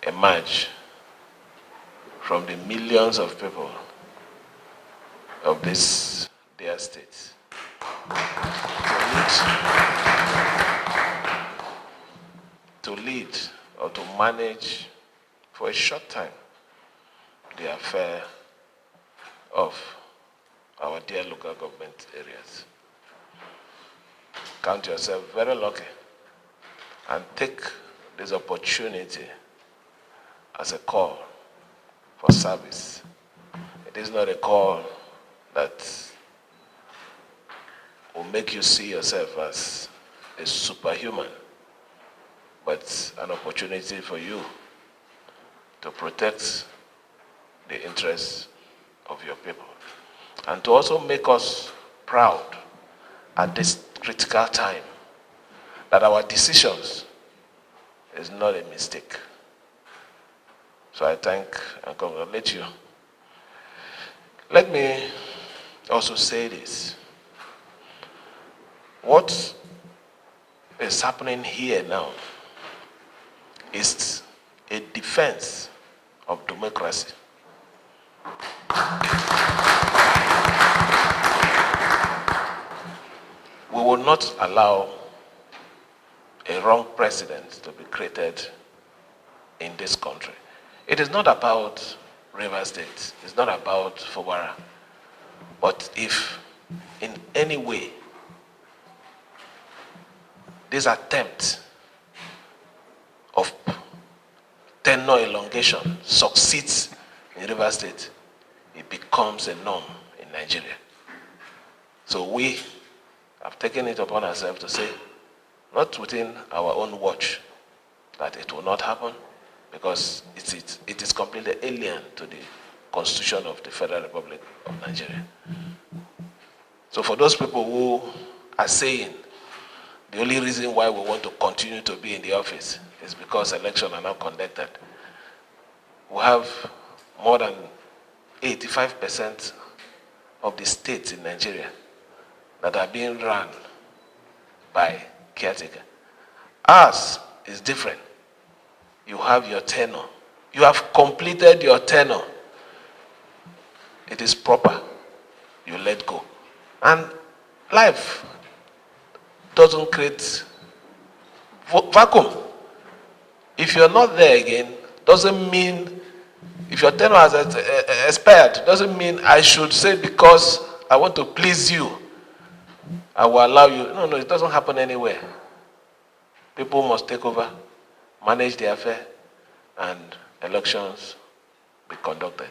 Emerge from the millions of people of this dear state to lead or to manage for a short time the affair of our dear local government areas. Count yourself very lucky and take this opportunity as a call for service. It is not a call that will make you see yourself as a superhuman, but an opportunity for you to protect the interests of your people and to also make us proud at this critical time that our decisions is not a mistake. So I thank and congratulate you. Let me also say this. What is happening here now is a defense of democracy. We will not allow a wrong precedent to be created in this country. It is not about River State, it's not about Fubara, but if in any way this attempt of tenure elongation succeeds in River State, it becomes a norm in Nigeria. So we have taken it upon ourselves to say, not within our own watch, that it will not happen, because it is completely alien to the Constitution of the Federal Republic of Nigeria. So for those people who are saying the only reason why we want to continue to be in the office is because elections are now conducted, we have more than 85% of the states in Nigeria that are being run by caretaker. Ours is different. You have your tenure. You have completed your tenure. It is proper. You let go. And life doesn't create vacuum. If you're not there again, doesn't mean, if your tenure has expired, doesn't mean I should say because I want to please you, I will allow you. No, it doesn't happen anywhere. People must take over, manage the affair, and elections be conducted.